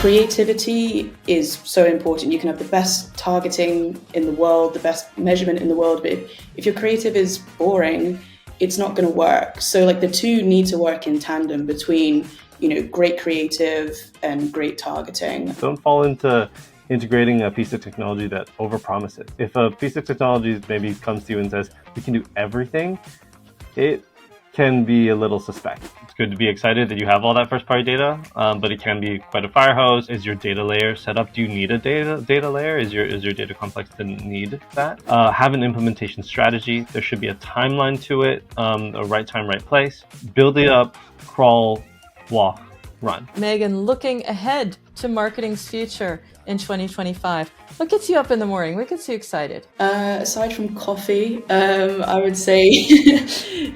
Creativity is so important. You can have the best targeting in the world, the best measurement in the world, but if your creative is boring, it's not going to work. So like the two need to work in tandem between, great creative and great targeting. Don't fall into integrating a piece of technology that overpromises. If a piece of technology maybe comes to you and says, we can do everything, it can be a little suspect. It's good to be excited that you have all that first-party data, but it can be quite a fire hose. Is your data layer set up? Do you need a data layer? Is your data complex to need that? Have an implementation strategy. There should be a timeline to it, a right time, right place. Build it up, crawl, walk, run. Megan, looking ahead to marketing's future in 2025. What gets you up in the morning? What gets you excited? Aside from coffee, I would say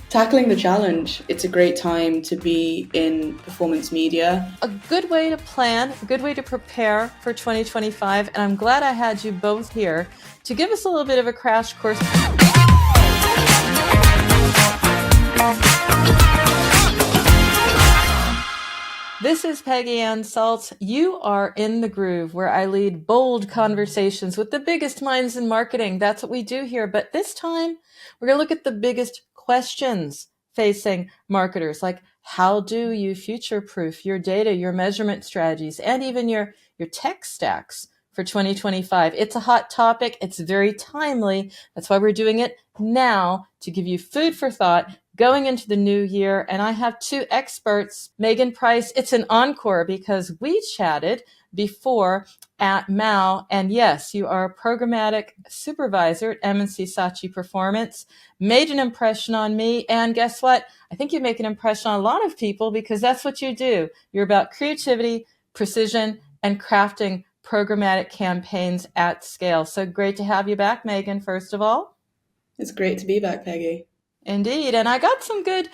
tackling the challenge. It's a great time to be in performance media. A good way to plan, a good way to prepare for 2025. And I'm glad I had you both here to give us a little bit of a crash course. This is Peggy Anne Salz. You are in the groove, where I lead bold conversations with the biggest minds in marketing. That's what we do here. But this time, we're going to look at the biggest questions facing marketers, like how do you future-proof your data, your measurement strategies, and even your tech stacks for 2025. It's a hot topic. It's very timely. That's why we're doing it now, to give you food for thought going into the new year. And I have two experts, Megan Price. It's an encore because we chatted before at MAU. And yes, you are a Programmatic Supervisor at M&C Saatchi Performance. Made an impression on me. And guess what? I think you make an impression on a lot of people, because that's what you do. You're about creativity, precision, and crafting programmatic campaigns at scale. So great to have you back, Megan, first of all. It's great to be back, Peggy. Indeed. And I got some good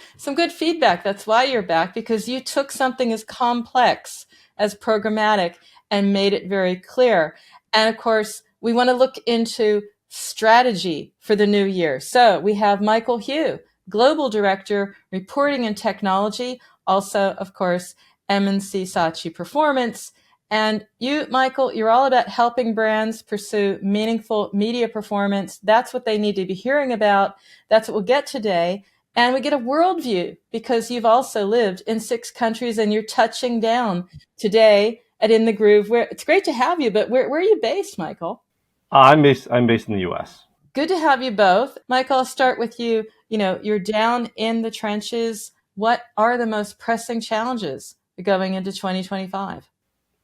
feedback. That's why you're back, because you took something as complex as programmatic and made it very clear. And of course, we want to look into strategy for the new year. So we have Michael Hew, Global Director, Reporting and Technology, also, of course, M&C Saatchi Performance. And you, Michael, you're all about helping brands pursue meaningful media performance. That's what they need to be hearing about. That's what we'll get today. And we get a worldview, because you've also lived in 6 countries and you're touching down today at In the Groove. Where it's great to have you, but where are you based, Michael? I'm based in the US. Good to have you both. Michael, I'll start with you. You're down in the trenches. What are the most pressing challenges going into 2025?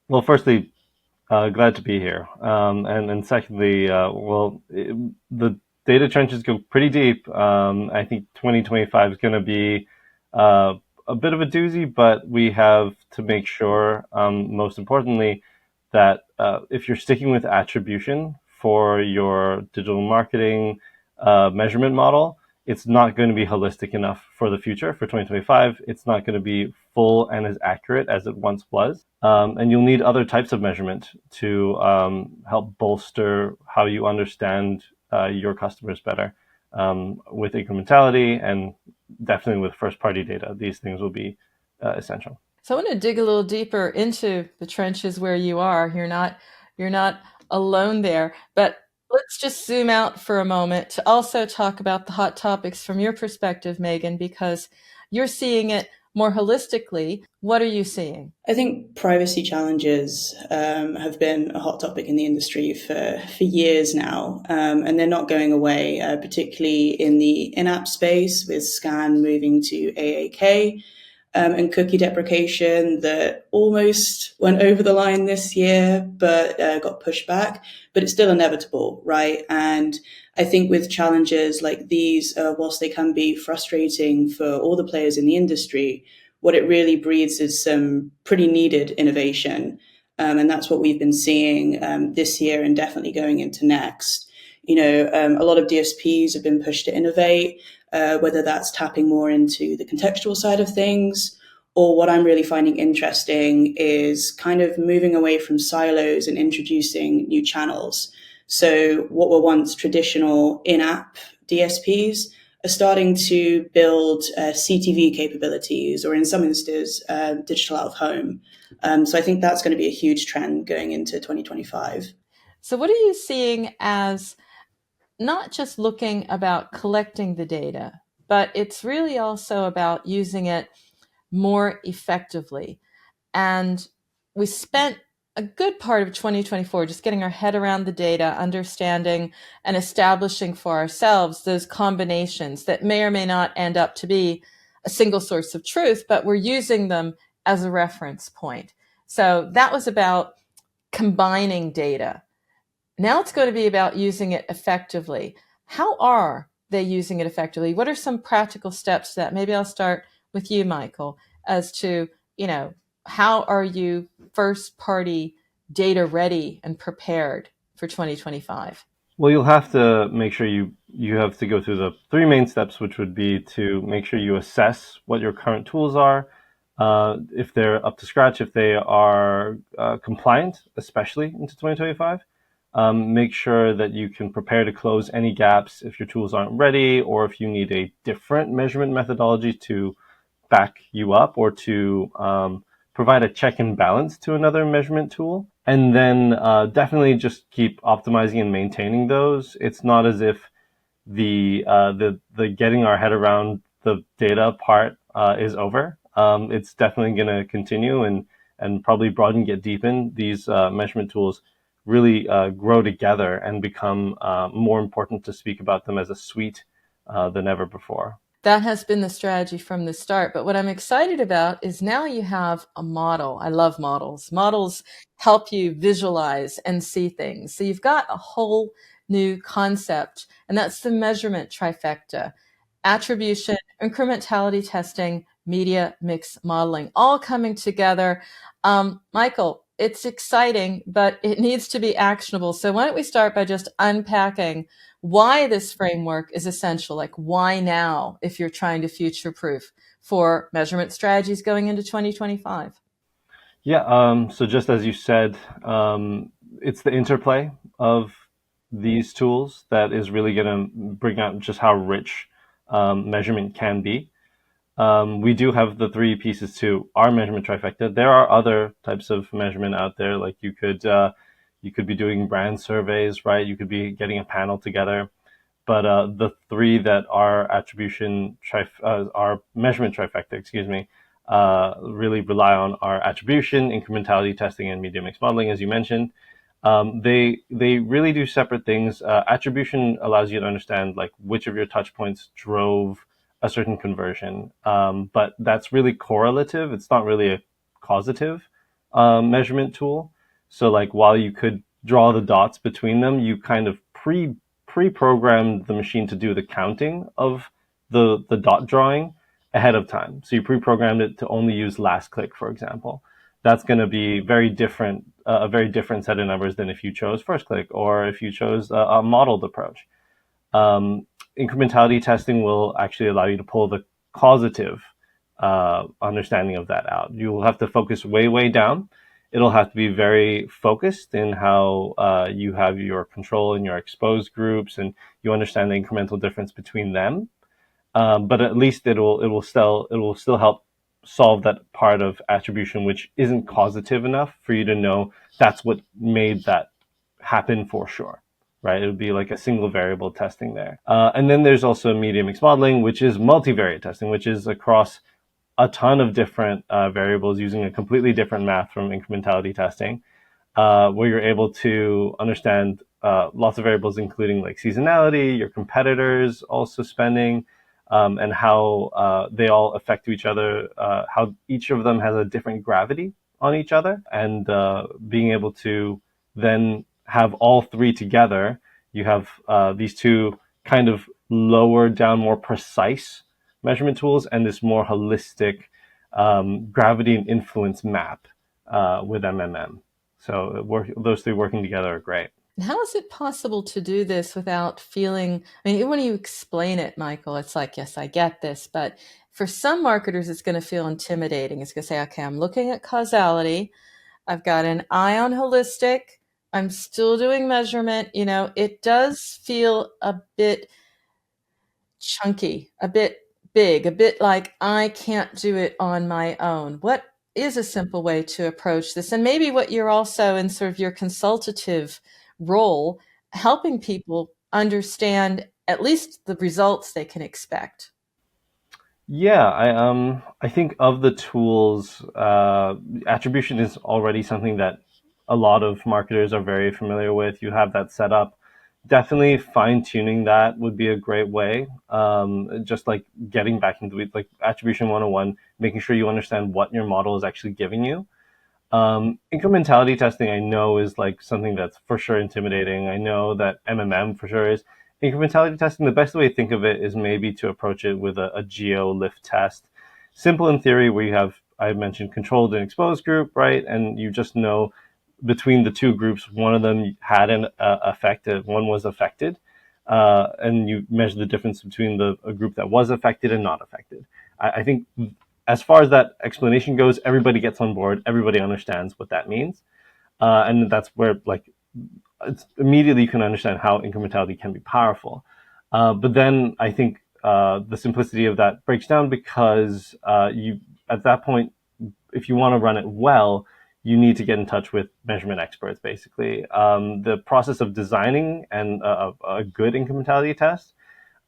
Well, firstly, glad to be here. And secondly, the data trenches go pretty deep. I think 2025 is going to be a bit of a doozy, but we have to make sure, most importantly, that if you're sticking with attribution for your digital marketing measurement model, it's not going to be holistic enough for the future. For 2025, it's not going to be full and as accurate as it once was. And you'll need other types of measurement to help bolster how you understand your customers better. With incrementality and definitely with first-party data, these things will be essential. So I want to dig a little deeper into the trenches where you are. You're not alone there, but let's just zoom out for a moment to also talk about the hot topics from your perspective, Megan, because you're seeing it more holistically. What are you seeing? I think privacy challenges have been a hot topic in the industry for years now, and they're not going away, particularly in the in-app space, with Scan moving to AAK. And cookie deprecation that almost went over the line this year, but got pushed back. But it's still inevitable, right? And I think with challenges like these, whilst they can be frustrating for all the players in the industry, what it really breeds is some pretty needed innovation. And that's what we've been seeing this year and definitely going into next. A lot of DSPs have been pushed to innovate, whether that's tapping more into the contextual side of things, or what I'm really finding interesting is kind of moving away from silos and introducing new channels. So what were once traditional in-app DSPs are starting to build CTV capabilities, or in some instances, digital out of home. So I think that's going to be a huge trend going into 2025. So what are you seeing as not just looking about collecting the data, but it's really also about using it more effectively? And we spent a good part of 2024 just getting our head around the data, understanding and establishing for ourselves those combinations that may or may not end up to be a single source of truth, but we're using them as a reference point. So that was about combining data. Now it's going to be about using it effectively. How are they using it effectively? What are some practical steps that maybe I'll start with you, Michael, as to, how are you first party data ready and prepared for 2025? Well, you'll have to make sure you have to go through the three main steps, which would be to make sure you assess what your current tools are, if they're up to scratch, if they are compliant, especially into 2025. Make sure that you can prepare to close any gaps if your tools aren't ready, or if you need a different measurement methodology to back you up, or to provide a check and balance to another measurement tool. And then definitely just keep optimizing and maintaining those. It's not as if the getting our head around the data part is over. It's definitely going to continue and probably broaden, get deepen. These measurement tools really grow together and become more important to speak about them as a suite than ever before. That has been the strategy from the start. But what I'm excited about is now you have a model. I love models. Models help you visualize and see things. So you've got a whole new concept, and that's the measurement trifecta: attribution, incrementality testing, media mix modeling, all coming together. Michael, it's exciting, but it needs to be actionable. So why don't we start by just unpacking why this framework is essential? Like, why now if you're trying to future proof for measurement strategies going into 2025? Yeah, so just as you said, it's the interplay of these tools that is really going to bring out just how rich measurement can be. We do have the three pieces to our measurement trifecta. There are other types of measurement out there, like you could be doing brand surveys, right? You could be getting a panel together. But the three that our our measurement trifecta, really rely on are attribution, incrementality testing, and media mix modeling, as you mentioned. They really do separate things. Attribution allows you to understand like which of your touch points drove a certain conversion, but that's really correlative. It's not really a causative measurement tool. So like while you could draw the dots between them, you kind of pre-programmed the machine to do the counting of the dot drawing ahead of time. So you pre-programmed it to only use last click, for example. That's going to be very different, a very different set of numbers than if you chose first click or if you chose a modeled approach. Incrementality testing will actually allow you to pull the causative understanding of that out. You will have to focus way down. It'll have to be very focused in how you have your control and your exposed groups, and you understand the incremental difference between them. But at least it will still help solve that part of attribution which isn't causative enough for you to know that's what made that happen for sure, right? It would be like a single variable testing there. And then there's also media mix modeling, which is multivariate testing, which is across a ton of different variables using a completely different math from incrementality testing, where you're able to understand lots of variables, including like seasonality, your competitors also spending, and how they all affect each other, how each of them has a different gravity on each other, and being able to then have all three together. You have these two kind of lower down, more precise measurement tools, and this more holistic gravity and influence map with MMM. So those three working together are great. How is it possible to do this without feeling, I mean, even when you explain it, Michael, it's like, yes, I get this, but for some marketers, it's going to feel intimidating. It's going to say, okay, I'm looking at causality. I've got an eye on holistic. I'm still doing measurement. It does feel a bit chunky, a bit big, a bit like I can't do it on my own. What is a simple way to approach this? And maybe what you're also in sort of your consultative role, helping people understand at least the results they can expect. Yeah, I think of the tools, attribution is already something that a lot of marketers are very familiar with. You have that set up. Definitely fine tuning that would be a great way. Just like getting back into it, like attribution 101, making sure you understand what your model is actually giving you. Incrementality testing, I know, is like something that's for sure intimidating. I know that MMM for sure is. Incrementality testing, the best way to think of it is maybe to approach it with a geo lift test. Simple in theory, where you have, I mentioned, controlled and exposed group, right? And you just know between the two groups, one of them had an affected, one was affected. And you measure the difference between a group that was affected and not affected. I think as far as that explanation goes, everybody gets on board. Everybody understands what that means, and that's where like it's immediately you can understand how incrementality can be powerful. But then I think the simplicity of that breaks down because you at that point, if you want to run it well, you need to get in touch with measurement experts. Basically, the process of designing and a good incrementality test,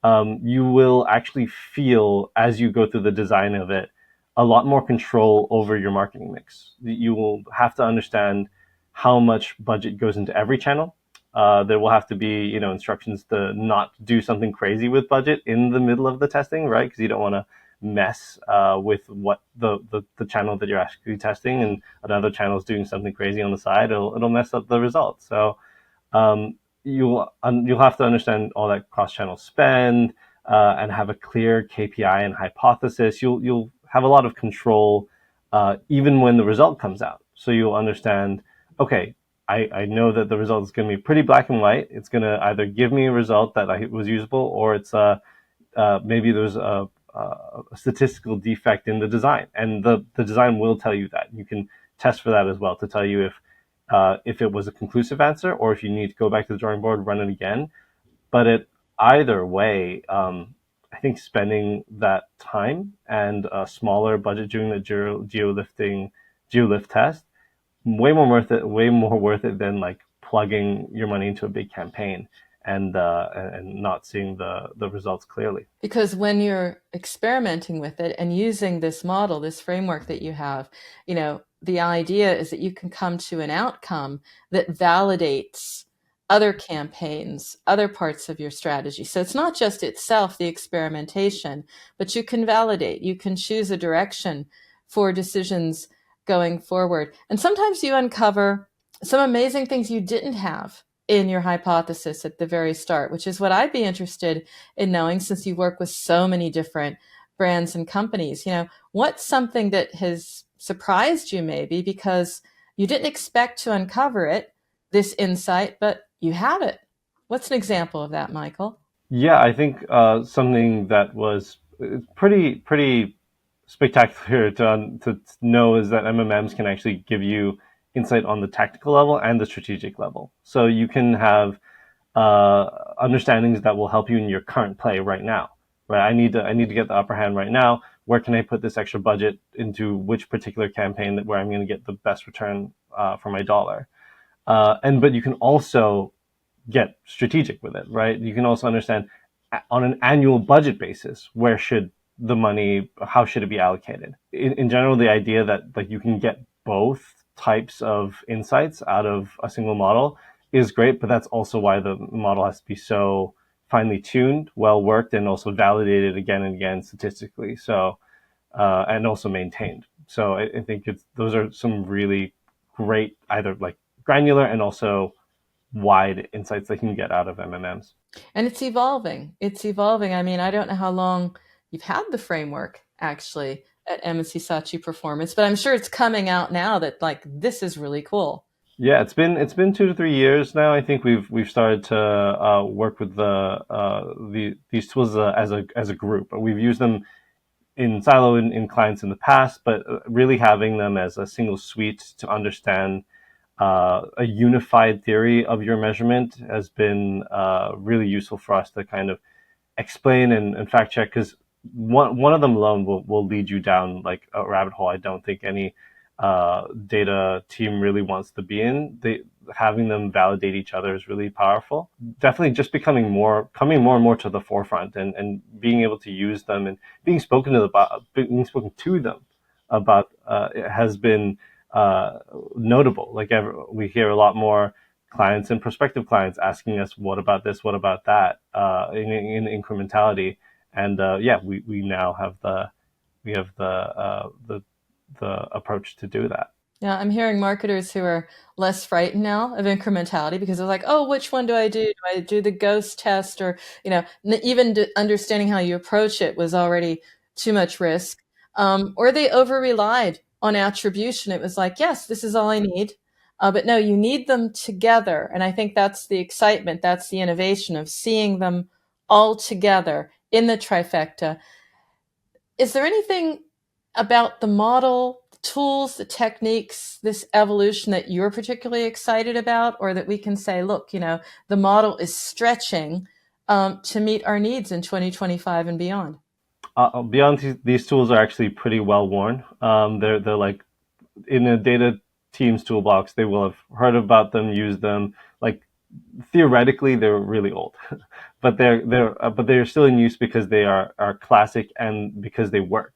you will actually feel as you go through the design of it a lot more control over your marketing mix. You will have to understand how much budget goes into every channel. There will have to be, instructions to not do something crazy with budget in the middle of the testing, right? Because you don't want to mess with what the channel that you're actually testing, and another channel is doing something crazy on the side. It'll mess up the results. So you'll have to understand all that cross-channel spend and have a clear KPI and hypothesis. You'll have a lot of control even when the result comes out. So you'll understand, okay, I know that the result is going to be pretty black and white. It's going to either give me a result that was usable, or it's maybe there's a statistical defect in the design, and the design will tell you that. You can test for that as well to tell you if it was a conclusive answer, or if you need to go back to the drawing board, run it again. But either way, I think spending that time and a smaller budget doing the geolift test, way more worth it than like plugging your money into a big campaign and not seeing the results clearly. Because when you're experimenting with it and using this model, this framework that you have, the idea is that you can come to an outcome that validates other campaigns, other parts of your strategy. So it's not just itself, the experimentation, but you can validate, you can choose a direction for decisions going forward. And sometimes you uncover some amazing things you didn't have in your hypothesis at the very start, which is what I'd be interested in knowing, since you work with so many different brands and companies. What's something that has surprised you maybe because you didn't expect to uncover it, this insight, but you have it? What's an example of that, Michael? Yeah, I think something that was pretty spectacular to know is that MMMs can actually give you insight on the tactical level and the strategic level. So you can have understandings that will help you in your current play right now. Right, I need to get the upper hand right now. Where can I put this extra budget into which particular campaign where I'm going to get the best return for my dollar? But you can also get strategic with it, right? You can also understand on an annual budget basis, where should the money, how should it be allocated? In general, the idea that like you can get both types of insights out of a single model is great, but that's also why the model has to be so finely tuned, well worked, and also validated again and again statistically. So, and also maintained. So I think those are some really great, either like granular and also wide insights they can get out of MMMs. And it's evolving. It's evolving. I mean, I don't know how long you've had the framework actually at M&C Saatchi Performance, but I'm sure it's coming out now that like this is really cool. Yeah, it's been 2 to 3 years now. I think we've started to work with these tools as a group. We've used them in silo in clients in the past, but really having them as a single suite to understand a unified theory of your measurement has been really useful for us to kind of explain and fact check, because one of them alone will lead you down like a rabbit hole I don't think any data team really wants to be in. Having them validate each other is really powerful. Definitely just coming more and more to the forefront, and being able to use them and being spoken to them about it has been notable. Like we hear a lot more clients and prospective clients asking us, what about this, what about that, in incrementality. And we now have the approach to do that. Yeah, I'm hearing marketers who are less frightened now of incrementality because they're like, oh, which one do I do? Do I do the ghost test? Or, even understanding how you approach it was already too much risk. Or they over relied on attribution. It was like, yes, this is all I need. But no, you need them together. And I think that's the excitement. That's the innovation of seeing them all together in the trifecta. Is there anything about the model, the tools, the techniques, this evolution that you're particularly excited about, or that we can say, look, the model is stretching to meet our needs in 2025 and beyond? Beyond these tools are actually pretty well worn. They're like in a data team's toolbox. They will have heard about them, used them. Like theoretically, they're really old, but they're still in use because they are classic and because they work.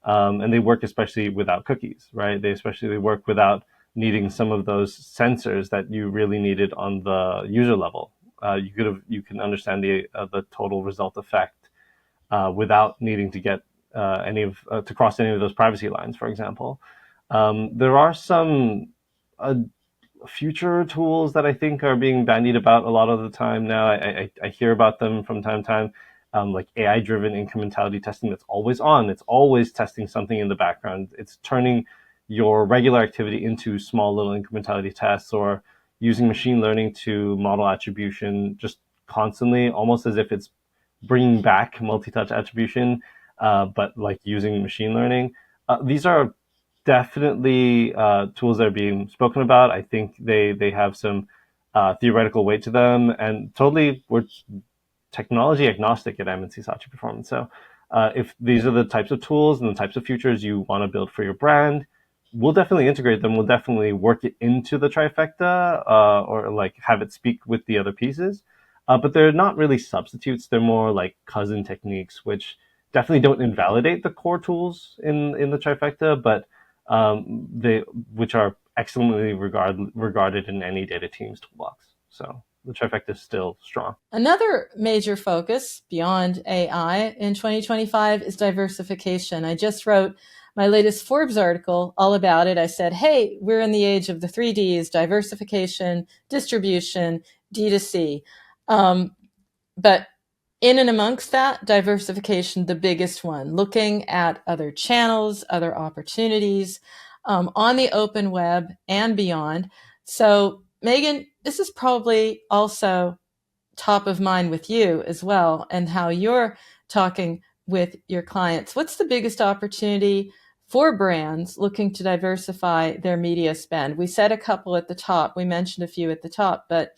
And they work especially without cookies, right? They especially work without needing some of those sensors that you really needed on the user level. You can understand the total result effect without needing to get to cross any of those privacy lines, for example. There are some future tools that I think are being bandied about a lot of the time now. I hear about them from time to time. Like AI-driven incrementality testing that's always on. It's always testing something in the background. It's turning your regular activity into small little incrementality tests, or using machine learning to model attribution just constantly, almost as if it's bringing back multi-touch attribution, but like using machine learning. These are definitely tools that are being spoken about. I think they have some theoretical weight to them, and totally we're technology agnostic at M&C Saatchi Performance. So if these are the types of tools and the types of features you want to build for your brand, we'll definitely integrate them. We'll definitely work it into the trifecta, or like have it speak with the other pieces. But they're not really substitutes. They're more like cousin techniques, which definitely don't invalidate the core tools in the trifecta, but which are excellently regarded in any data team's toolbox. So the trifecta is still strong. Another major focus beyond AI in 2025 is diversification. I just wrote my latest Forbes article all about it. I said, hey, we're in the age of the 3Ds: diversification, distribution, D2C. But in and amongst that, diversification, the biggest one, looking at other channels, other opportunities on the open web and beyond. So Megan, this is probably also top of mind with you as well, and how you're talking with your clients. What's the biggest opportunity for brands looking to diversify their media spend? We said a couple at the top. We mentioned a few at the top, but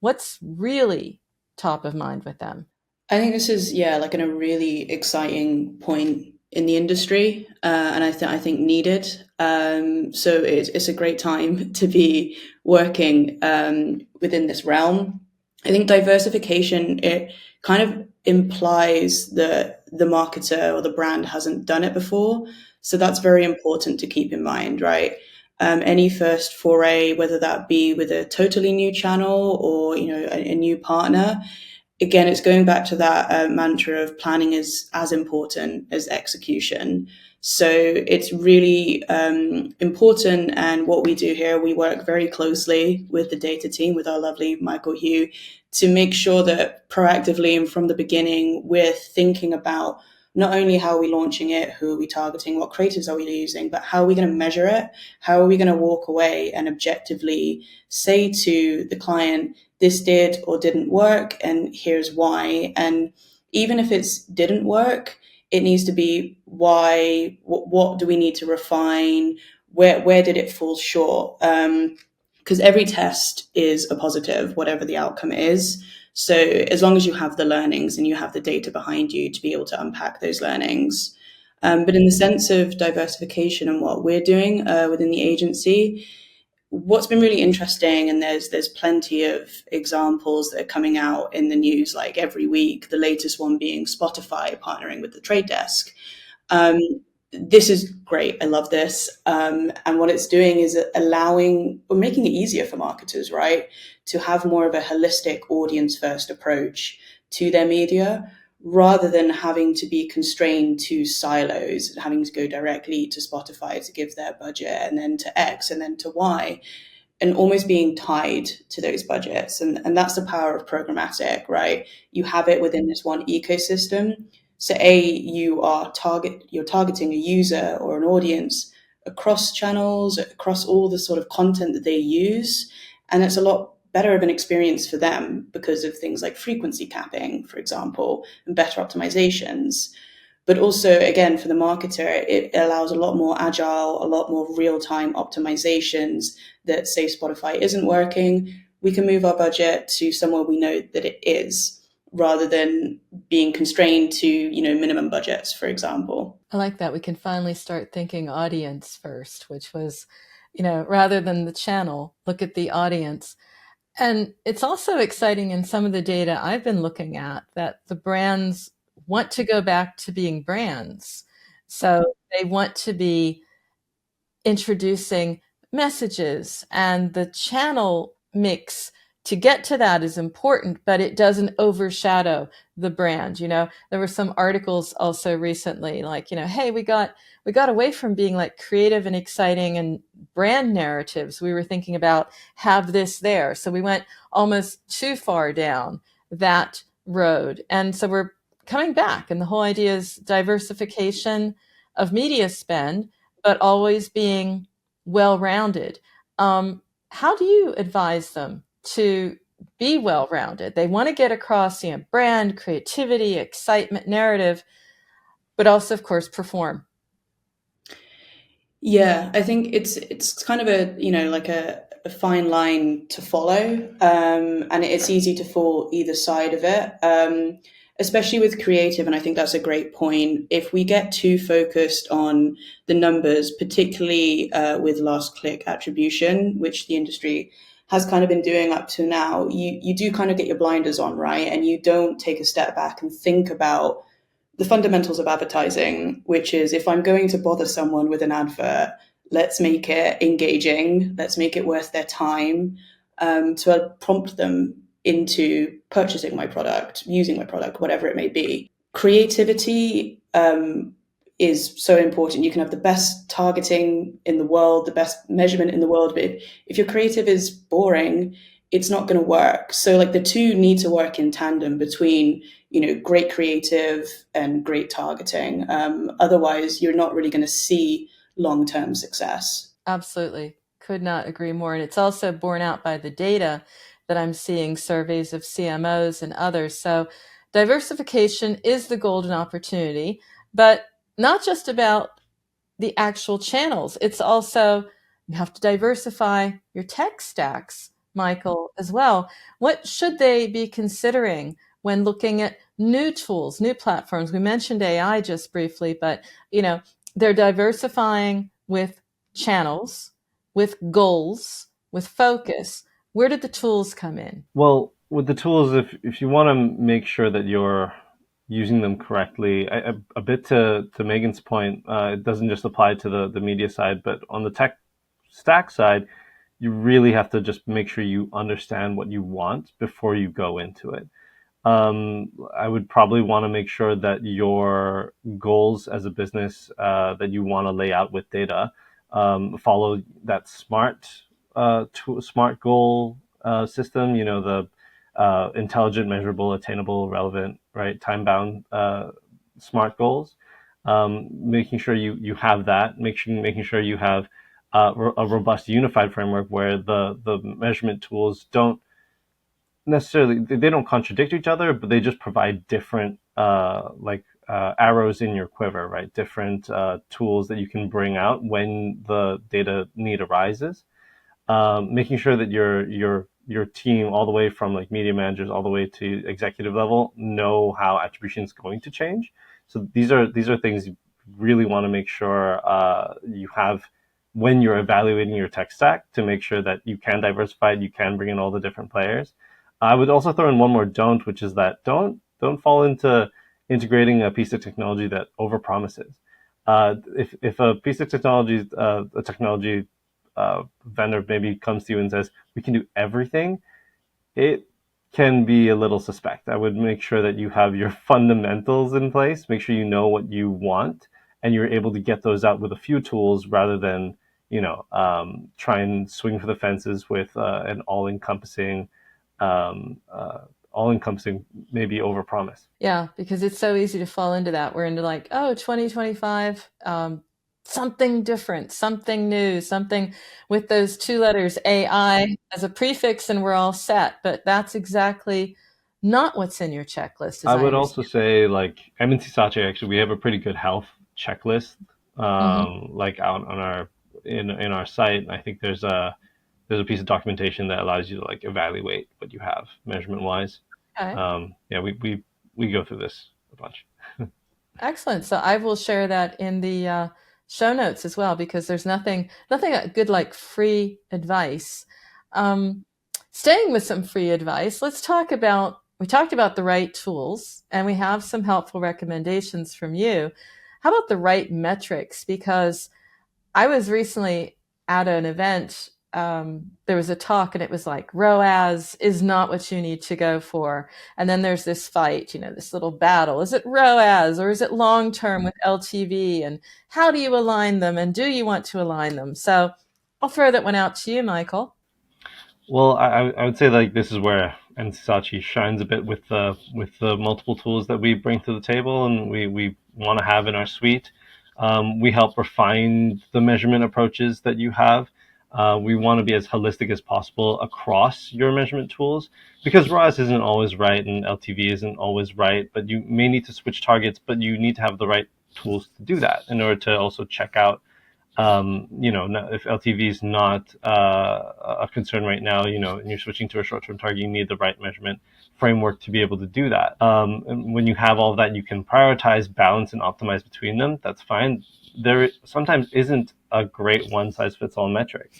what's really top of mind with them? I think this is like a really exciting point in the industry, and I think needed. So it's a great time to be working within this realm. I think diversification, it kind of implies that the marketer or the brand hasn't done it before. So that's very important to keep in mind, right? Any first foray, whether that be with a totally new channel or a new partner, again, it's going back to that mantra of planning is as important as execution. So it's really important. And what we do here, we work very closely with the data team, with our lovely Michael Hew, to make sure that proactively and from the beginning, we're thinking about not only how are we launching it, who are we targeting, what creatives are we using, but how are we going to measure it? How are we going to walk away and objectively say to the client, this did or didn't work, and here's why. And even if it didn't work, it needs to be why. What do we need to refine? Where did it fall short? Because every test is a positive, whatever the outcome is. So as long as you have the learnings and you have the data behind you to be able to unpack those learnings. But in the sense of diversification and what we're doing within the agency, what's been really interesting, and there's plenty of examples that are coming out in the news like every week, the latest one being Spotify partnering with the Trade Desk. This is great. I love this. And what it's doing is allowing or making it easier for marketers, right, to have more of a holistic audience first approach to their media rather than having to be constrained to silos, having to go directly to Spotify to give their budget and then to X and then to Y, and almost being tied to those budgets. And that's the power of programmatic, right? You have it within this one ecosystem. So you're targeting a user or an audience across channels, across all the sort of content that they use. And it's a lot better of an experience for them because of things like frequency capping, for example, and better optimizations. But also, again, for the marketer, it allows a lot more agile, a lot more real-time optimizations that say Spotify isn't working. We can move our budget to somewhere we know that it is, rather than being constrained to, minimum budgets, for example. I like that. We can finally start thinking audience first, which was, rather than the channel, look at the audience. And it's also exciting in some of the data I've been looking at that the brands want to go back to being brands. So they want to be introducing messages, and the channel mix to get to that is important, but it doesn't overshadow the brand. There were some articles also recently like, hey, we got away from being like creative and exciting and brand narratives. We were thinking about have this there. So we went almost too far down that road. And so we're coming back. And the whole idea is diversification of media spend, but always being well-rounded. How do you advise them to be well-rounded? They want to get across, brand, creativity, excitement, narrative, but also, of course, perform. Yeah, I think it's kind of a fine line to follow, and it's easy to fall either side of it, especially with creative. And I think that's a great point. If we get too focused on the numbers, particularly with last click attribution, which the industry has kind of been doing up to now, you do kind of get your blinders on, right? And you don't take a step back and think about the fundamentals of advertising, which is if I'm going to bother someone with an advert, let's make it engaging, let's make it worth their time, to prompt them into purchasing my product, using my product, whatever it may be. Creativity is so important. You can have the best targeting in the world, the best measurement in the world, but if your creative is boring, it's not going to work. So like the two need to work in tandem between, great creative and great targeting. Otherwise, you're not really going to see long-term success. Absolutely. Could not agree more. And it's also borne out by the data that I'm seeing, surveys of CMOs and others. So diversification is the golden opportunity, but not just about the actual channels. It's also, you have to diversify your tech stacks, Michael, as well. What should they be considering when looking at new tools, new platforms? We mentioned AI just briefly, but they're diversifying with channels, with goals, with focus. Where did the tools come in? Well, with the tools, if you want to make sure that you're using them correctly, a bit to Megan's point, it doesn't just apply to the media side, but on the tech stack side, you really have to just make sure you understand what you want before you go into it. I would probably want to make sure that your goals as a business that you want to lay out with data follow that SMART goal system. The intelligent, measurable, attainable, relevant, right, time-bound SMART goals. Making sure you have that. Making sure you have a robust, unified framework where the measurement tools don't necessarily, they don't contradict each other, but they just provide different arrows in your quiver, right? Different tools that you can bring out when the data need arises. Making sure that you're your team, all the way from like media managers all the way to executive level, know how attribution is going to change. So these are things you really want to make sure you have when you're evaluating your tech stack, to make sure that you can diversify it, you can bring in all the different players. I would also throw in one more don't, which is that don't fall into integrating a piece of technology that overpromises. If a piece of technology, a technology vendor maybe comes to you and says, we can do everything, it can be a little suspect. I would make sure that you have your fundamentals in place, make sure you know what you want, and you're able to get those out with a few tools rather than, try and swing for the fences with an all-encompassing, maybe overpromise. Yeah, because it's so easy to fall into that. We're into like, 2025, something different, something new, something with those two letters AI as a prefix, and we're all set. But that's exactly not what's in your checklist, as I I would also understand. say, like M&C Saatchi, actually, we have a pretty good health checklist, like out on our in our site. I think there's a piece of documentation that allows you to like evaluate what you have measurement wise. Okay. Yeah, we go through this a bunch. Excellent. So I will share that in the show notes as well, because there's nothing good like free advice. Staying with some free advice, we talked about the right tools, and we have some helpful recommendations from you. How about the right metrics? Because I was recently at an event. There was a talk, and it was like, ROAS is not what you need to go for. And then there's this fight, this little battle. Is it ROAS or is it long term with LTV? And how do you align them? And do you want to align them? So I'll throw that one out to you, Michael. Well, I would say like this is where M&C Saatchi shines a bit with the multiple tools that we bring to the table and we want to have in our suite. We help refine the measurement approaches that you have. We want to be as holistic as possible across your measurement tools, because ROAS isn't always right and LTV isn't always right, but you may need to switch targets, but you need to have the right tools to do that in order to also check out if LTV is not a concern right now, and you're switching to a short-term target, you need the right measurement framework to be able to do that. And when you have all of that, you can prioritize, balance, and optimize between them. That's fine. There sometimes isn't a great one-size-fits-all metric.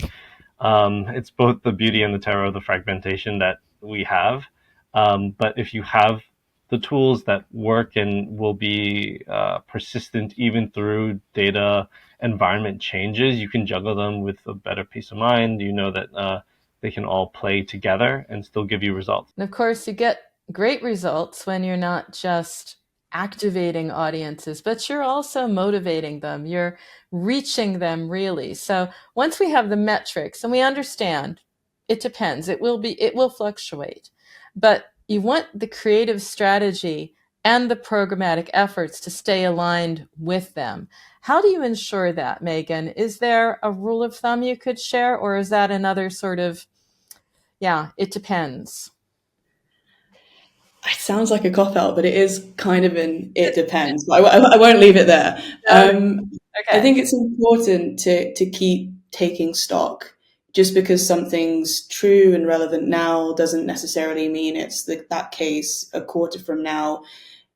It's both the beauty and the terror of the fragmentation that we have. But if you have the tools that work and will be persistent even through data environment changes, you can juggle them with a better peace of mind. You know that they can all play together and still give you results. And of course, you get great results when you're not just activating audiences, but you're also motivating them. You're reaching them really. So once we have the metrics and we understand, it depends. It will fluctuate, but you want the creative strategy and the programmatic efforts to stay aligned with them. How do you ensure that, Megan? Is there a rule of thumb you could share, or is that another sort of, it depends? It sounds like a cop out, but it is kind of it depends. But I won't leave it there. Okay. I think it's important to keep taking stock. Just because something's true and relevant now doesn't necessarily mean it's that case a quarter from now.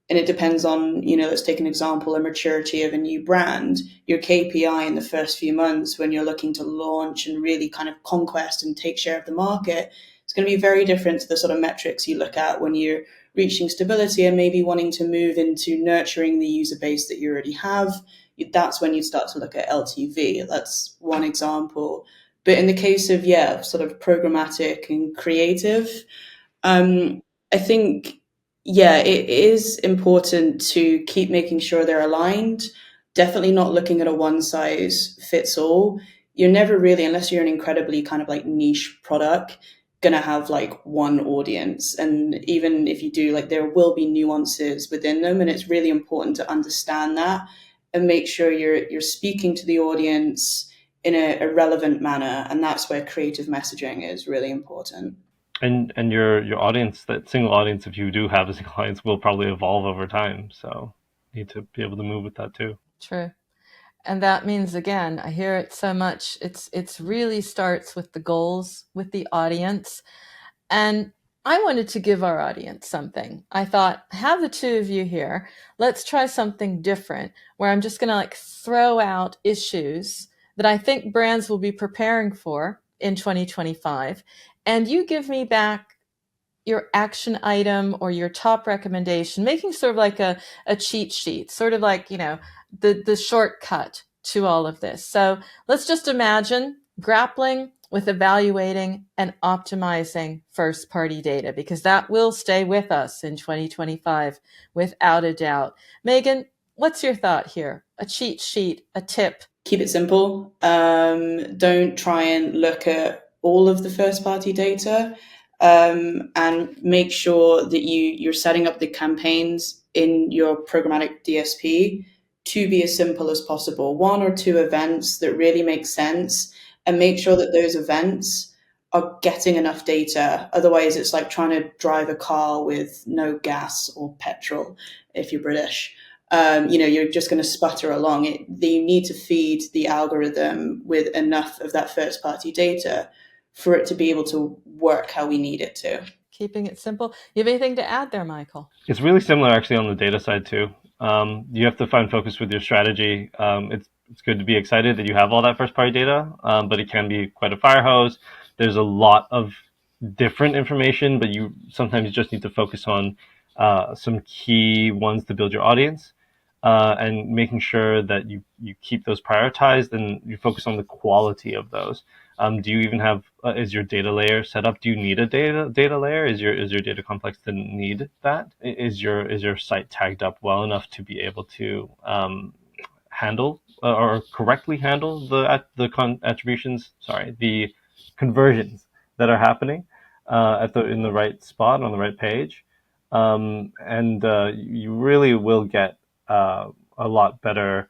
And it depends on, let's take an example, a maturity of a new brand. Your KPI in the first few months when you're looking to launch and really kind of conquest and take share of the market, it's going to be very different to the sort of metrics you look at when you're reaching stability and maybe wanting to move into nurturing the user base that you already have. That's when you start to look at LTV. That's one example. But in the case of, sort of programmatic and creative, I think, it is important to keep making sure they're aligned. Definitely not looking at a one size fits all. You're never really, unless you're an incredibly kind of like niche product, gonna have like one audience. And even if you do, like there will be nuances within them, and it's really important to understand that and make sure you're speaking to the audience in a relevant manner. And that's where creative messaging is really important. And your audience, that single audience, if you do have a single audience, will probably evolve over time. So you need to be able to move with that too. True. And that means, again, I hear it so much, it's really starts with the goals, with the audience. And I wanted to give our audience something. I thought, have the two of you here. Let's try something different where I'm just going to like throw out issues that I think brands will be preparing for in 2025. And you give me back your action item or your top recommendation, making sort of like a cheat sheet, sort of like, the shortcut to all of this. So let's just imagine grappling with evaluating and optimizing first party data, because that will stay with us in 2025 without a doubt. Megan, what's your thought here? A cheat sheet, a tip? Keep it simple. Don't try and look at all of the first party data, and make sure that you're setting up the campaigns in your programmatic DSP to be as simple as possible. One or two events that really make sense, and make sure that those events are getting enough data. Otherwise, it's like trying to drive a car with no gas or petrol if you're British. You're just going to sputter along. You need to feed the algorithm with enough of that first party data for it to be able to work how we need it to. Keeping it simple. You have anything to add there, Michael? It's really similar actually on the data side too. You have to find focus with your strategy. It's good to be excited that you have all that first party data, but it can be quite a fire hose. There's a lot of different information, but you sometimes just need to focus on some key ones to build your audience, and making sure that you keep those prioritized and you focus on the quality of those. Do you even have is your data layer set up? Do you need a data layer? Is your data complex to need that? Is your site tagged up well enough to be able to handle or correctly handle the attributions? Sorry, the conversions that are happening in the right spot on the right page, and you really will get a lot better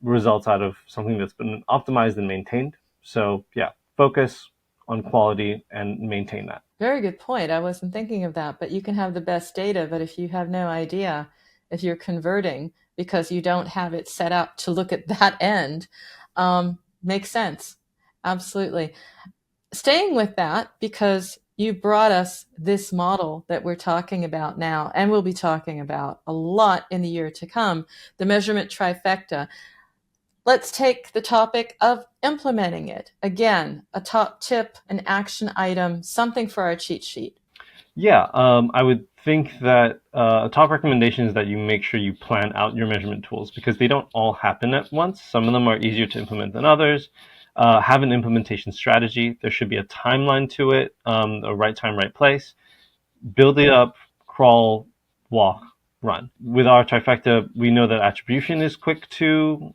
results out of something that's been optimized and maintained. So yeah, focus on quality and maintain that. Very good point. I wasn't thinking of that, but you can have the best data, but if you have no idea if you're converting because you don't have it set up to look at that end, makes sense. Absolutely. Staying with that, because you brought us this model that we're talking about now, and we'll be talking about a lot in the year to come, the measurement trifecta. Let's take the topic of implementing it. Again, a top tip, an action item, something for our cheat sheet. Yeah, I would think that a top recommendation is that you make sure you plan out your measurement tools, because they don't all happen at once. Some of them are easier to implement than others. Have an implementation strategy. There should be a timeline to it, a right time, right place. Build it up, crawl, walk, run. With our trifecta, we know that attribution is quick to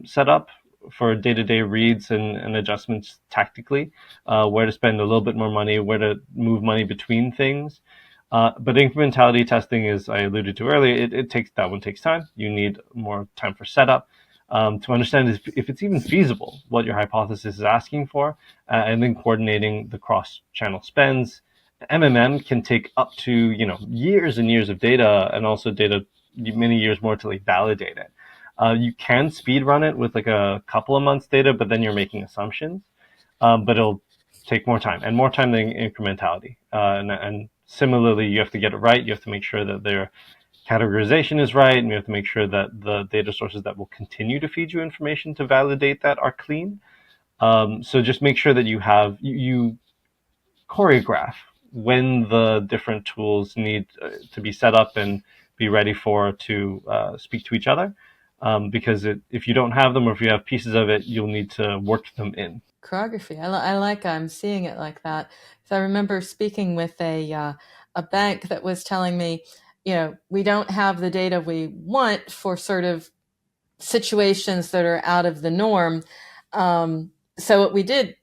set up for day-to-day reads and adjustments tactically, where to spend a little bit more money, where to move money between things. But incrementality testing, as I alluded to earlier, that one takes time. You need more time for setup, to understand if it's even feasible what your hypothesis is asking for, and then coordinating the cross-channel spends. MMM can take up to years and years of data, and also data many years more to validate it. You can speed run it with a couple of months data, but then you're making assumptions. But it'll take more time than incrementality. And similarly, you have to get it right. You have to make sure that their categorization is right, and you have to make sure that the data sources that will continue to feed you information to validate that are clean. So just make sure that you choreograph when the different tools need to be set up and be ready to speak to each other. Because if you don't have them, or if you have pieces of it, you'll need to work them in. Choreography. I'm seeing it like that. So I remember speaking with a bank that was telling me, we don't have the data we want for sort of situations that are out of the norm. So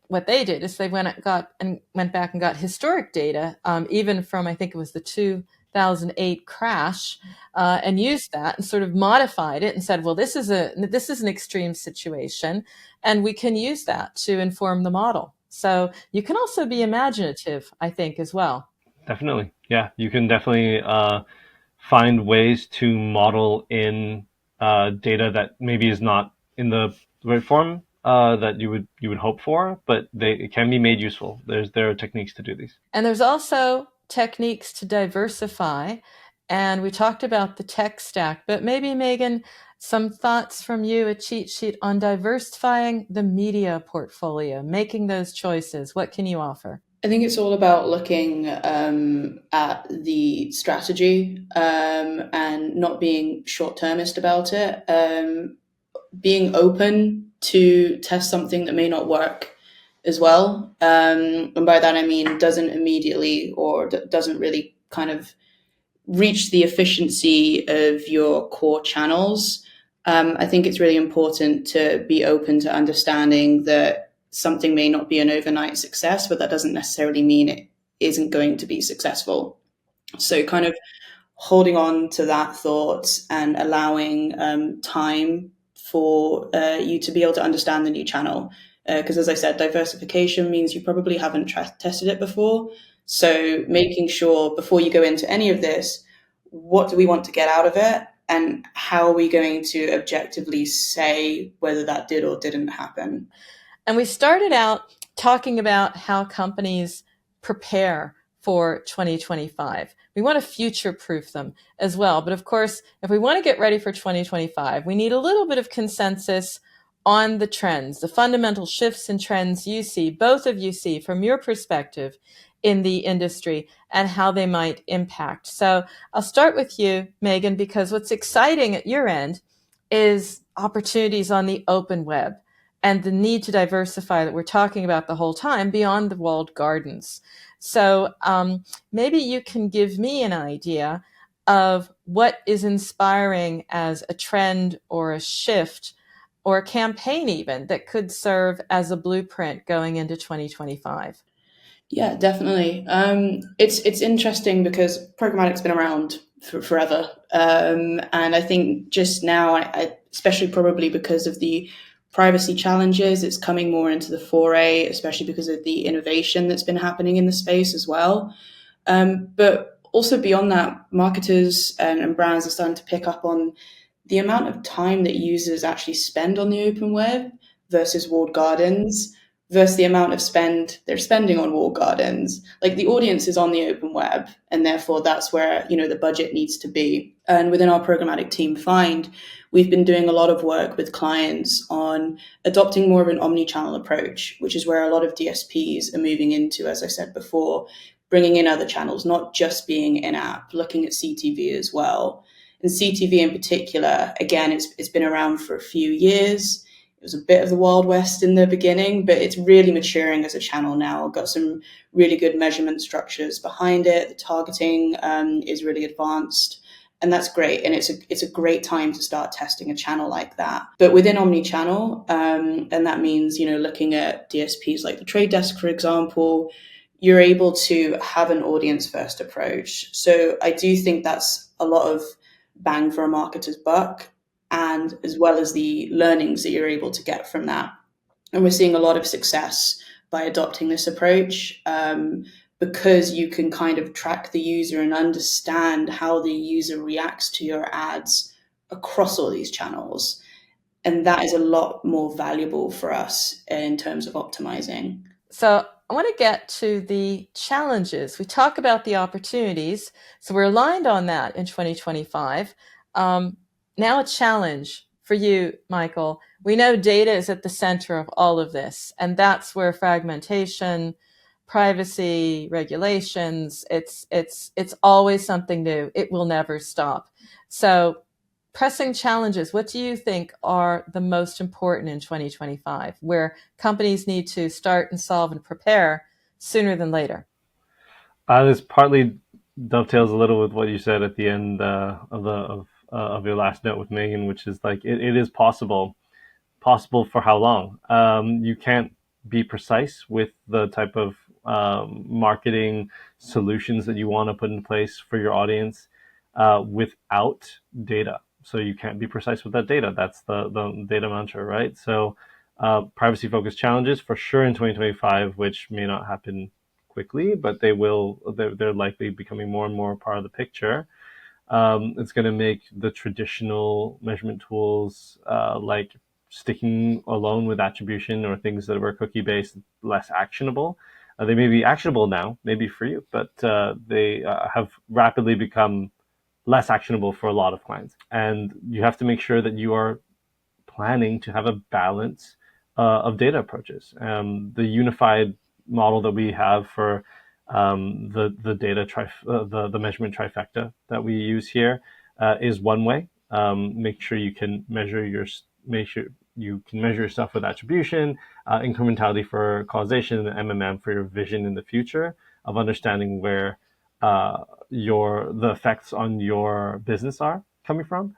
what they did is they went back and got historic data, even from, I think it was the 2008 crash, and used that and sort of modified it and said, well, this is an extreme situation, and we can use that to inform the model. So you can also be imaginative, I think, as well. Definitely. Yeah, you can definitely find ways to model in data that maybe is not in the right form, that you would hope for, but it can be made useful. There are techniques to do these. And there's also techniques to diversify. And we talked about the tech stack, but maybe, Megan, some thoughts from you, a cheat sheet on diversifying the media portfolio, making those choices. What can you offer? I think it's all about looking at the strategy and not being short-termist about it. Being open to test something that may not work as well. And by that, I mean doesn't immediately or doesn't really kind of reach the efficiency of your core channels. I think it's really important to be open to understanding that something may not be an overnight success, but that doesn't necessarily mean it isn't going to be successful. So kind of holding on to that thought and allowing time for you to be able to understand the new channel. Because as I said, diversification means you probably haven't tested it before. So making sure before you go into any of this, what do we want to get out of it? And how are we going to objectively say whether that did or didn't happen? And we started out talking about how companies prepare for 2025. We want to future-proof them as well. But of course, if we want to get ready for 2025, we need a little bit of consensus on the trends, the fundamental shifts and trends you see, both of you see from your perspective in the industry and how they might impact. So I'll start with you, Megan, because what's exciting at your end is opportunities on the open web and the need to diversify that we're talking about the whole time beyond the walled gardens. So maybe you can give me an idea of what is inspiring as a trend or a shift or a campaign even that could serve as a blueprint going into 2025. Yeah, definitely. It's interesting because programmatic's been around for forever, and I think just now, especially probably because of the privacy challenges, it's coming more into the foray, especially because of the innovation that's been happening in the space as well. But also beyond that, marketers and brands are starting to pick up on the amount of time that users actually spend on the open web versus walled gardens versus the amount of spend they're spending on walled gardens. Like the audience is on the open web, and therefore that's where the budget needs to be. And within our programmatic team Find, we've been doing a lot of work with clients on adopting more of an omni-channel approach, which is where a lot of DSPs are moving into, as I said before, bringing in other channels, not just being in-app, looking at CTV as well. And CTV in particular, again, it's been around for a few years. It was a bit of the Wild West in the beginning, but it's really maturing as a channel now. Got some really good measurement structures behind it. The targeting is really advanced, and that's great. And it's a great time to start testing a channel like that. But within omni-channel, and that means looking at DSPs like the Trade Desk, for example, you're able to have an audience-first approach. So I do think that's a lot of bang for a marketer's buck, and as well as the learnings that you're able to get from that. And we're seeing a lot of success by adopting this approach because you can kind of track the user and understand how the user reacts to your ads across all these channels. And that is a lot more valuable for us in terms of optimizing. So I want to get to the challenges. We talk about the opportunities, so we're aligned on that in 2025. Now a challenge for you, Michael. We know data is at the center of all of this, and that's where fragmentation, privacy, regulations, it's always something new. It will never stop. So pressing challenges, what do you think are the most important in 2025, where companies need to start and solve and prepare sooner than later? This partly dovetails a little with what you said at the end of your last note with Megan, which is like it is possible. Possible for how long? You can't be precise with the type of marketing solutions that you want to put in place for your audience without data. So you can't be precise with that data. That's the data mantra, right? So privacy-focused challenges for sure in 2025, which may not happen quickly, but they will. They're likely becoming more and more part of the picture. It's going to make the traditional measurement tools like sticking alone with attribution or things that were cookie-based, less actionable. They may be actionable now, maybe for you, but they have rapidly become less actionable for a lot of clients. And you have to make sure that you are planning to have a balance of data approaches. The unified model that we have for the data the measurement trifecta that we use here is one way. Make sure you can measure your stuff with attribution, incrementality for causation, and MMM for your vision in the future of understanding where the effects on your business are coming from.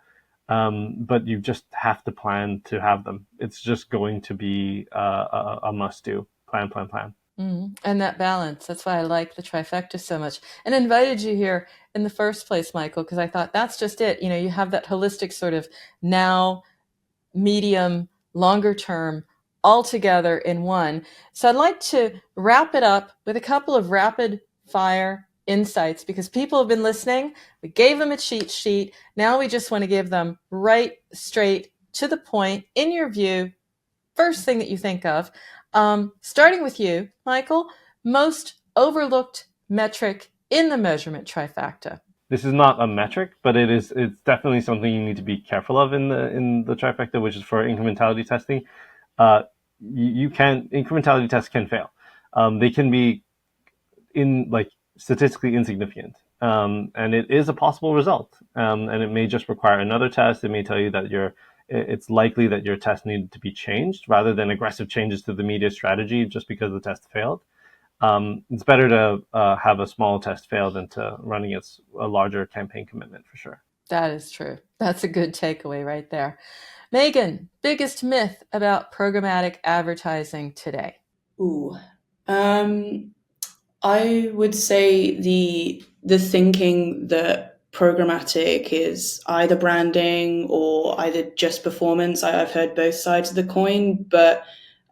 But you just have to plan to have them. It's just going to be a must-do. Plan. And that balance. That's why I like the trifecta so much. And invited you here in the first place, Michael, because I thought that's just it. You have that holistic sort of now, medium, longer term, all together in one. So I'd like to wrap it up with a couple of rapid fire insights, because people have been listening. We gave them a cheat sheet. Now we just want to give them right straight to the point. In your view, first thing that you think of, starting with you, Michael, most overlooked metric in the measurement trifecta. This is not a metric, but it's definitely something you need to be careful of in the trifecta, which is for incrementality testing. Incrementality tests can fail. They can be statistically insignificant. And it is a possible result. And it may just require another test. It may tell you that it's likely that your test needed to be changed rather than aggressive changes to the media strategy just because the test failed. It's better to have a small test fail than to running a larger campaign commitment, for sure. That is true. That's a good takeaway right there. Megan, biggest myth about programmatic advertising today? I would say the thinking that programmatic is either branding or either just performance. I've heard both sides of the coin, but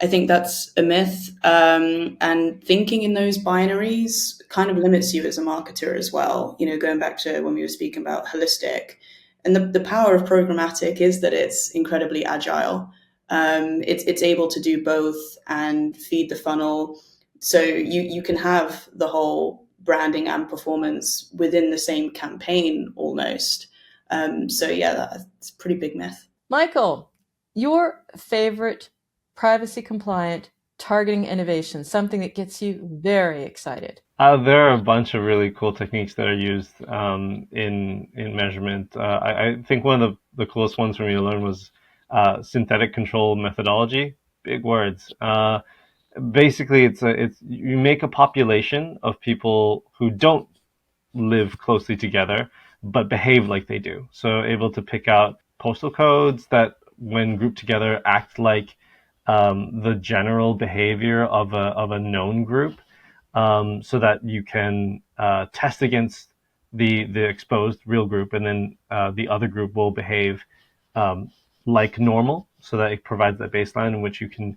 I think that's a myth. And thinking in those binaries kind of limits you as a marketer as well. Going back to when we were speaking about holistic. And the power of programmatic is that it's incredibly agile. It's able to do both and feed the funnel. So you can have the whole branding and performance within the same campaign almost. So yeah, that's a pretty big myth. Michael, your favorite privacy compliant targeting innovation, something that gets you very excited? There are a bunch of really cool techniques that are used in measurement. I think one of the coolest ones for me to learn was synthetic control methodology. Big words. Basically, it's you make a population of people who don't live closely together but behave like they do. So able to pick out postal codes that, when grouped together, act like the general behavior of a known group, so that you can test against the exposed real group, and then the other group will behave like normal, so that it provides that baseline in which you can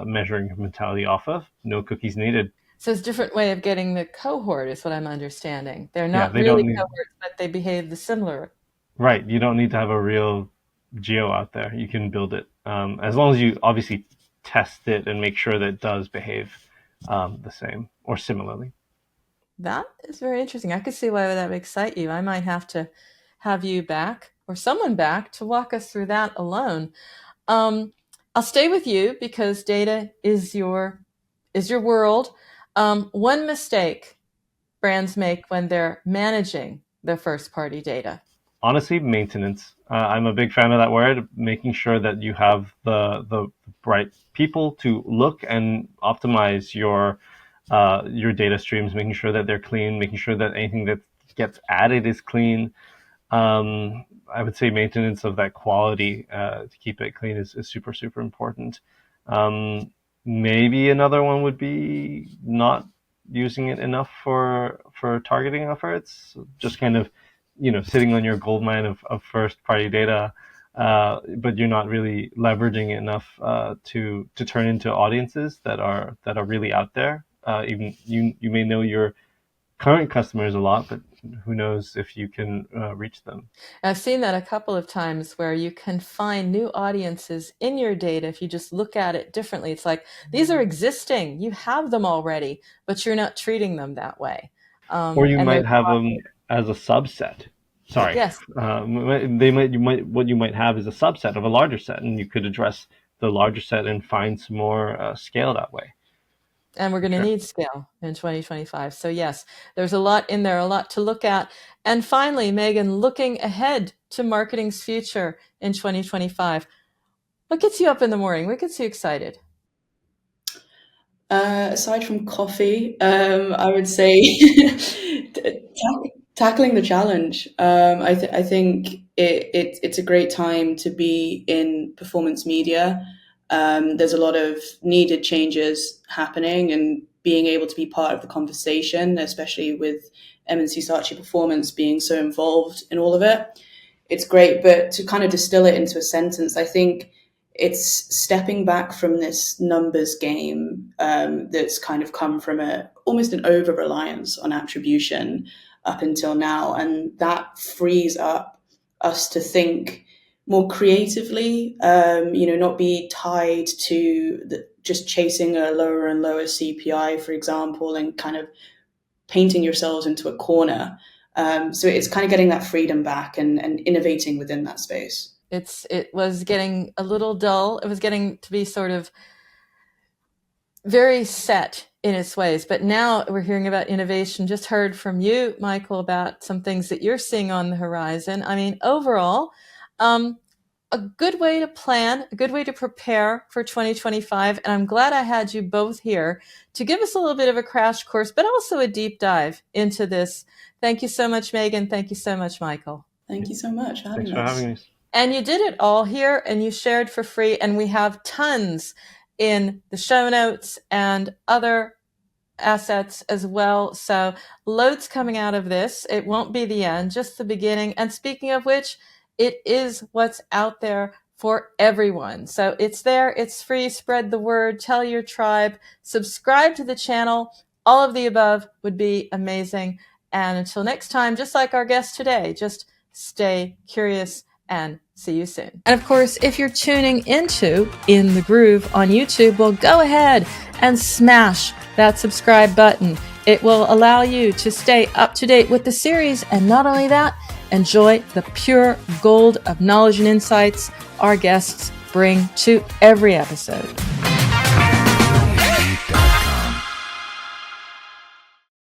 measure incrementality off of. No cookies needed. So it's a different way of getting the cohort, is what I'm understanding. They're not really cohorts, but they behave similar. Right. You don't need to have a real geo out there. You can build it. As long as you obviously test it and make sure that it does behave the same or similarly. That is very interesting. I could see why that would excite you. I might have to have you back or someone back to walk us through that alone. I'll stay with you because data is your world. One mistake brands make when they're managing their first-party data. Honestly, maintenance. I'm a big fan of that word, making sure that you have the right people to look and optimize your data streams, making sure that they're clean, making sure that anything that gets added is clean. I would say maintenance of that quality to keep it clean is super, super important. Maybe another one would be not using it enough for targeting efforts, just kind of sitting on your goldmine of first party data, but you're not really leveraging it enough to turn into audiences that are really out there. Even you may know your current customers a lot, but who knows if you can reach them. I've seen that a couple of times where you can find new audiences in your data if you just look at it differently. It's like, these are existing, you have them already, but you're not treating them that way. Or you might have them as a subset. Sorry. Yes. What you might have is a subset of a larger set, and you could address the larger set and find some more scale that way. And we're going to need scale in 2025. So yes, there's a lot in there, a lot to look at. And finally, Megan, looking ahead to marketing's future in 2025, what gets you up in the morning? What gets you excited? Aside from coffee, I would say tackling the challenge. I think it's a great time to be in performance media. There's a lot of needed changes happening, and being able to be part of the conversation, especially with M&C Saatchi Performance being so involved in all of it. It's great, but to kind of distill it into a sentence, I think it's stepping back from this numbers game that's kind of come from almost an over-reliance on attribution up until now. And that frees up us to think more creatively, not be tied to just chasing a lower and lower CPI, for example, and kind of painting yourselves into a corner. So it's kind of getting that freedom back and innovating within that space. It was getting a little dull. It was getting to be sort of very set in its ways. But now we're hearing about innovation. Just heard from you, Michael, about some things that you're seeing on the horizon. I mean, overall, a good way to plan, a good way to prepare for 2025. And I'm glad I had you both here to give us a little bit of a crash course, but also a deep dive into this. Thank you so much, Megan. Thank you so much, Michael. Thank you so much for having us. Thanks for having us. And you did it all here, and you shared for free, and we have tons in the show notes and other assets as well. So loads coming out of this. It won't be the end, just the beginning. And speaking of which, it is what's out there for everyone. So it's there, it's free, spread the word, tell your tribe, subscribe to the channel. All of the above would be amazing. And until next time, just like our guest today, just stay curious and see you soon. And of course, if you're tuning into In the Groove on YouTube, well, go ahead and smash that subscribe button. It will allow you to stay up to date with the series. And not only that, enjoy the pure gold of knowledge and insights our guests bring to every episode.